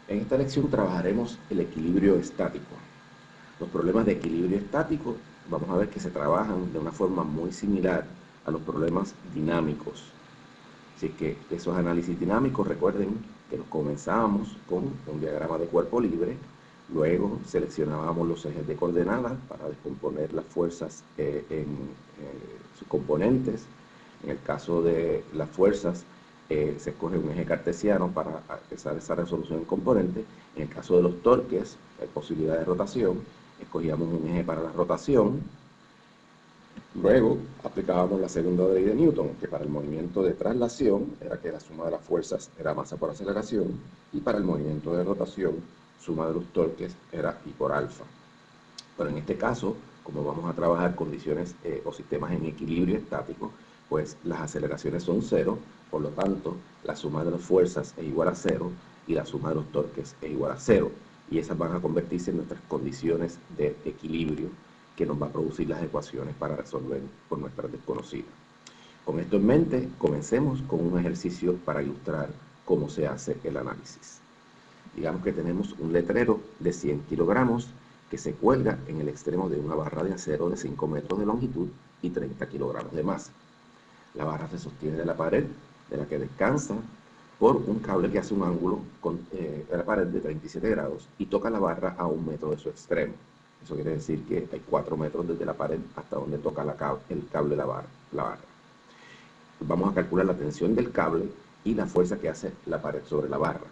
En esta lección trabajaremos el equilibrio estático. Los problemas de equilibrio estático vamos a ver que se trabajan de una forma muy similar a los problemas dinámicos. Así que esos análisis dinámicos, recuerden que los comenzábamos con un diagrama de cuerpo libre, luego seleccionábamos los ejes de coordenadas para descomponer las fuerzas en sus componentes. En el caso de las fuerzas, se escoge un eje cartesiano para empezar esa resolución en componentes. En el caso de los torques, hay posibilidad de rotación, escogíamos un eje para la rotación. Luego aplicábamos la segunda ley de Newton, que para el movimiento de traslación era que la suma de las fuerzas era masa por aceleración, y para el movimiento de rotación, suma de los torques era I por alfa. Pero en este caso, como vamos a trabajar condiciones o sistemas en equilibrio estático, pues las aceleraciones son cero, por lo tanto, la suma de las fuerzas es igual a cero y la suma de los torques es igual a cero. Y esas van a convertirse en nuestras condiciones de equilibrio que nos va a producir las ecuaciones para resolver por nuestras desconocidas. Con esto en mente, comencemos con un ejercicio para ilustrar cómo se hace el análisis. Digamos que tenemos un letrero de 100 kilogramos que se cuelga en el extremo de una barra de acero de 5 metros de longitud y 30 kilogramos de masa. La barra se sostiene de la pared, de la que descansa, por un cable que hace un ángulo con la pared de 37 grados y toca la barra a 1 metro de su extremo. Eso quiere decir que hay 4 metros desde la pared hasta donde toca el cable la barra. Vamos a calcular la tensión del cable y la fuerza que hace la pared sobre la barra.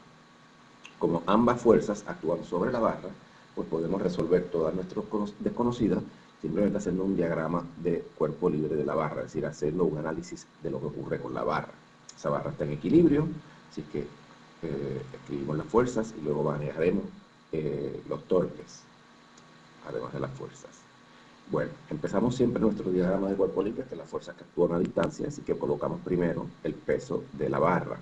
Como ambas fuerzas actúan sobre la barra, pues podemos resolver todas nuestras desconocidas simplemente haciendo un diagrama de cuerpo libre de la barra, es decir, haciendo un análisis de lo que ocurre con la barra. Esa barra está en equilibrio, así que escribimos las fuerzas y luego manejaremos los torques, además de las fuerzas. Bueno, empezamos siempre nuestro diagrama de cuerpo libre, que es las fuerzas que actúan a distancia, así que colocamos primero el peso de la barra.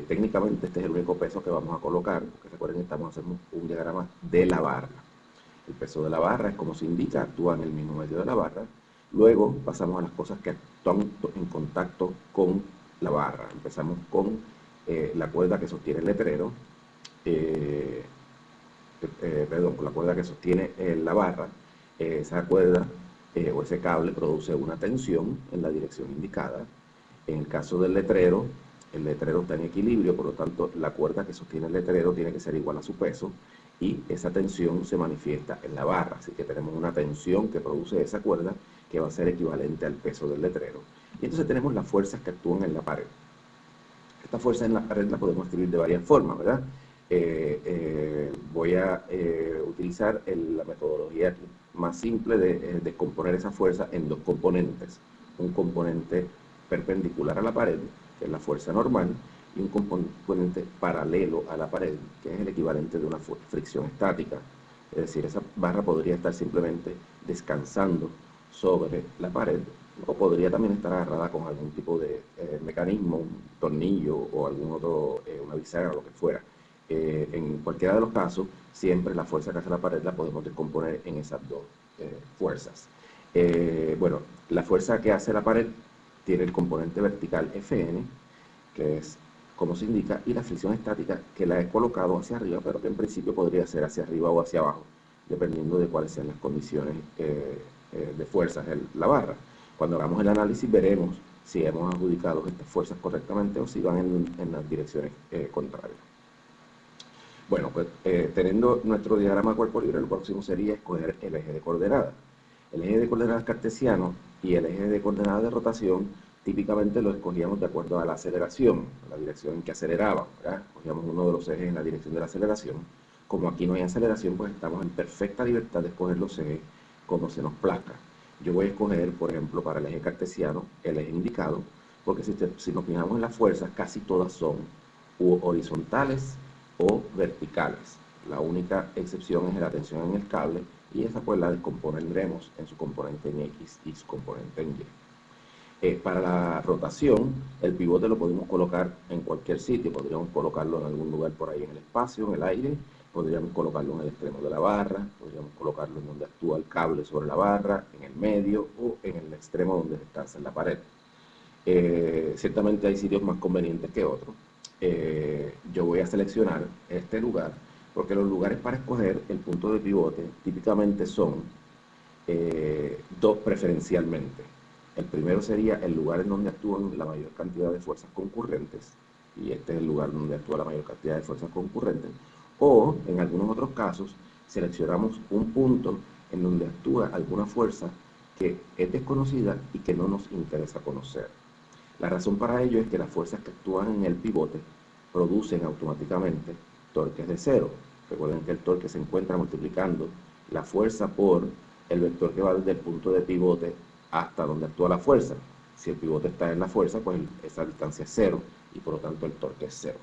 Técnicamente este es el único peso que vamos a colocar, porque recuerden que estamos haciendo un diagrama de la barra. El peso de la barra es como se indica, actúa en el mismo medio de la barra. Luego pasamos a las cosas que actúan en contacto con la barra. Empezamos con la cuerda que sostiene el letrero, con la cuerda que sostiene la barra. Esa cuerda o ese cable produce una tensión en la dirección indicada. En el caso del letrero, el letrero está en equilibrio, por lo tanto la cuerda que sostiene el letrero tiene que ser igual a su peso y esa tensión se manifiesta en la barra, así que tenemos una tensión que produce esa cuerda que va a ser equivalente al peso del letrero. Y entonces tenemos las fuerzas que actúan en la pared. Esta fuerza en la pared la podemos escribir de varias formas, ¿verdad? Voy a utilizar la metodología más simple de descomponer esa fuerza en dos componentes. Un componente perpendicular a la pared, que es la fuerza normal, y un componente paralelo a la pared, que es el equivalente de una fricción estática. Es decir, esa barra podría estar simplemente descansando sobre la pared, o podría también estar agarrada con algún tipo de mecanismo, un tornillo o algún otro, una bisagra o lo que fuera. En cualquiera de los casos, siempre la fuerza que hace la pared la podemos descomponer en esas dos fuerzas. Bueno, la fuerza que hace la pared tiene el componente vertical Fn, que es como se indica, y la fricción estática que la he colocado hacia arriba, pero que en principio podría ser hacia arriba o hacia abajo, dependiendo de cuáles sean las condiciones de fuerzas en la barra. Cuando hagamos el análisis veremos si hemos adjudicado estas fuerzas correctamente o si van en las direcciones contrarias. Bueno, pues teniendo nuestro diagrama de cuerpo libre, lo próximo sería escoger el eje de coordenadas. El eje de coordenadas cartesiano y el eje de coordenadas de rotación típicamente lo escogíamos de acuerdo a la aceleración, a la dirección en que aceleraba, ¿verdad? Cogíamos uno de los ejes en la dirección de la aceleración. Como aquí no hay aceleración, pues estamos en perfecta libertad de escoger los ejes como se nos plazca. Yo voy a escoger, por ejemplo, para el eje cartesiano, el eje indicado, porque si nos fijamos en las fuerzas, casi todas son horizontales o verticales. La única excepción es la tensión en el cable, y esa pues la descompondremos en su componente en X y su componente en Y. Para la rotación, el pivote lo podemos colocar en cualquier sitio. Podríamos colocarlo en algún lugar por ahí en el espacio, en el aire. Podríamos colocarlo en el extremo de la barra. Podríamos colocarlo en donde actúa el cable sobre la barra, en el medio o en el extremo donde descansa en la pared. Ciertamente hay sitios más convenientes que otros. Yo voy voy a seleccionar este lugar, porque los lugares para escoger el punto de pivote típicamente son dos preferencialmente. El primero sería el lugar en donde actúan la mayor cantidad de fuerzas concurrentes, y este es el lugar donde actúa la mayor cantidad de fuerzas concurrentes, o en algunos otros casos seleccionamos un punto en donde actúa alguna fuerza que es desconocida y que no nos interesa conocer. La razón para ello es que las fuerzas que actúan en el pivote producen automáticamente torques de cero. Recuerden que el torque se encuentra multiplicando la fuerza por el vector que va desde el punto de pivote hasta donde actúa la fuerza. Si el pivote está en la fuerza, pues esa distancia es cero y por lo tanto el torque es cero.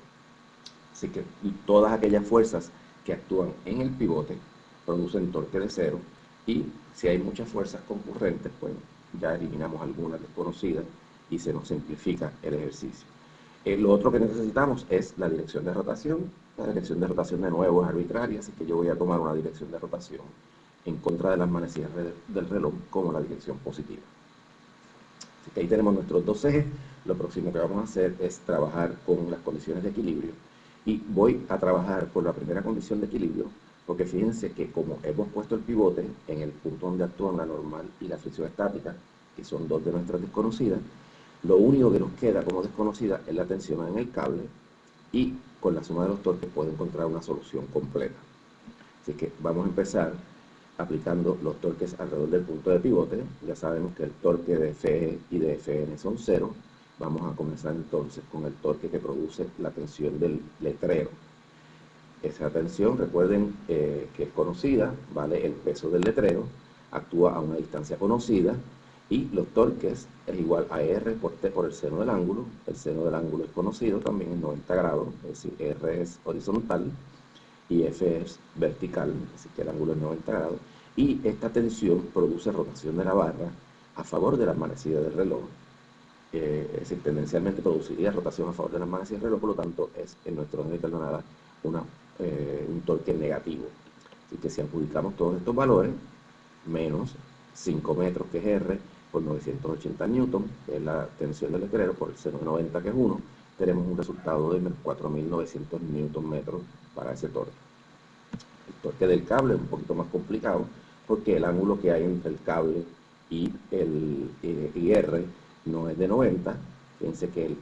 Así que todas aquellas fuerzas que actúan en el pivote producen torque de cero, y si hay muchas fuerzas concurrentes, pues ya eliminamos algunas desconocidas y se nos simplifica el ejercicio. Lo otro que necesitamos es la dirección de rotación. La dirección de rotación de nuevo es arbitraria, así que yo voy a tomar una dirección de rotación en contra de las manecillas del reloj como la dirección positiva. Así que ahí tenemos nuestros dos ejes. Lo próximo que vamos a hacer es trabajar con las condiciones de equilibrio. Y voy a trabajar por la primera condición de equilibrio, porque fíjense que como hemos puesto el pivote en el punto donde actúan la normal y la fricción estática, que son dos de nuestras desconocidas, lo único que nos queda como desconocida es la tensión en el cable, y con la suma de los torques puedo encontrar una solución completa. Así que vamos a empezar aplicando los torques alrededor del punto de pivote. Ya sabemos que el torque de FE y de FN son cero. Vamos a comenzar entonces con el torque que produce la tensión del letrero. Esa tensión, recuerden que es conocida, ¿vale? El peso del letrero actúa a una distancia conocida, y los torques es igual a R por T por el seno del ángulo. El seno del ángulo es conocido, también es 90 grados, es decir, R es horizontal y F es vertical, así que el ángulo es 90 grados. Y esta tensión produce rotación de la barra a favor de las manecillas del reloj. Es decir, tendencialmente produciría rotación a favor de las manecillas del reloj, por lo tanto es en nuestro eje de Cardonada un torque negativo. Así que si adjudicamos todos estos valores, menos 5 metros, que es R, por 980 newton, que es la tensión del letrero, por el seno de 90, que es 1, tenemos un resultado de 4.900 newton metros para ese torque. El torque del cable es un poquito más complicado, porque el ángulo que hay entre el cable y R no es de 90. Fíjense que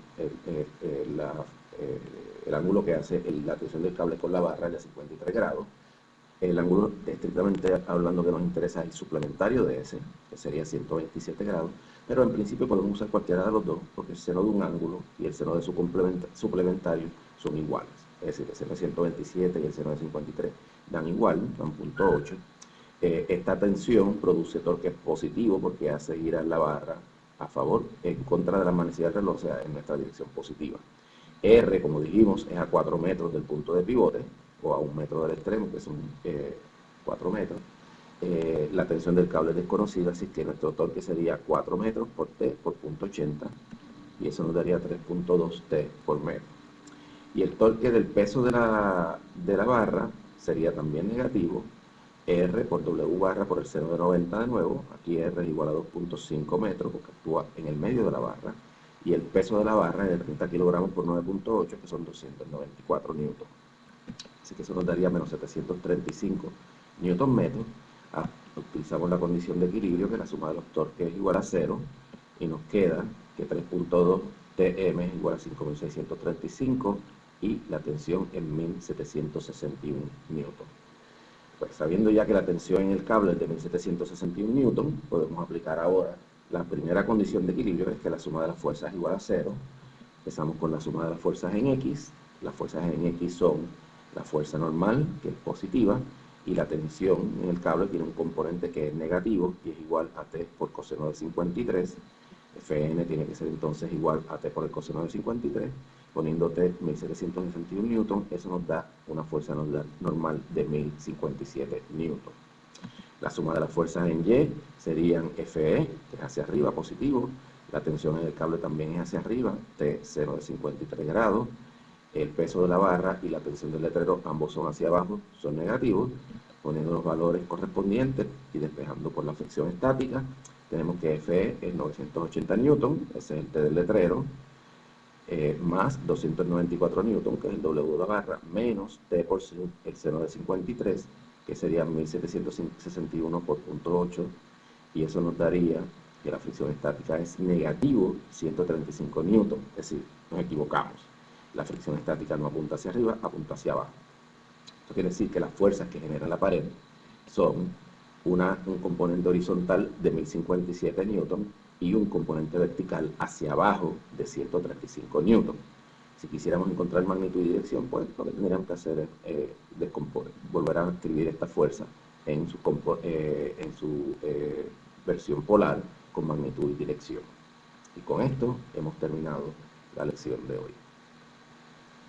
el ángulo que hace la tensión del cable con la barra es de 53 grados. El ángulo, estrictamente hablando, que nos interesa es el suplementario de ese, que sería 127 grados, pero en principio podemos usar cualquiera de los dos, porque el seno de un ángulo y el seno de su suplementario son iguales. Es decir, el seno de 127 y el seno de 53 dan igual, dan 0.8. Esta tensión produce torque positivo porque hace girar la barra a favor, en contra de la manecilla del reloj, o sea, en nuestra dirección positiva. R, como dijimos, es a 4 metros del punto de pivote, o a 1 metro del extremo, que son 4 metros. La tensión del cable es desconocida, así que nuestro torque sería 4 metros por T por 0.80, y eso nos daría 3.2 T por metro. Y el torque del peso de la barra sería también negativo, R por W barra por el seno de 90 de nuevo. Aquí R es igual a 2.5 metros, porque actúa en el medio de la barra, y el peso de la barra es de 30 kilogramos por 9.8, que son 294 newton. Así que eso nos daría menos 735 newton metros. Utilizamos la condición de equilibrio, que la suma de los torques es igual a 0, y nos queda que 3.2 Tm es igual a 5.635, y la tensión es 1.761 newton. Pues sabiendo ya que la tensión en el cable es de 1.761 newton, podemos aplicar ahora la primera condición de equilibrio, es que la suma de las fuerzas es igual a 0. Empezamos con la suma de las fuerzas en X. Las fuerzas en X son la fuerza normal, que es positiva, y la tensión en el cable tiene un componente que es negativo, y es igual a T por coseno de 53. Fn tiene que ser entonces igual a T por el coseno de 53, poniendo T 1761 newton, eso nos da una fuerza normal de 1057 newton. La suma de las fuerzas en Y serían Fe, que es hacia arriba, positivo. La tensión en el cable también es hacia arriba, T 0 de 53 grados. El peso de la barra y la tensión del letrero, ambos son hacia abajo, son negativos. Poniendo los valores correspondientes y despejando por la fricción estática, tenemos que Fe es 980 newton, ese es el T del letrero. más 294 newton, que es el W de la barra, menos T por el seno de 53, que sería 1761 por 0.8, y eso nos daría que la fricción estática es negativo 135 newton, es decir, nos equivocamos. La fricción estática no apunta hacia arriba, apunta hacia abajo. Esto quiere decir que las fuerzas que genera la pared son un componente horizontal de 1057 newton y un componente vertical hacia abajo de 135 newton. Si quisiéramos encontrar magnitud y dirección, pues lo que tendríamos que hacer es volver a escribir esta fuerza en su versión polar con magnitud y dirección. Y con esto hemos terminado la lección de hoy.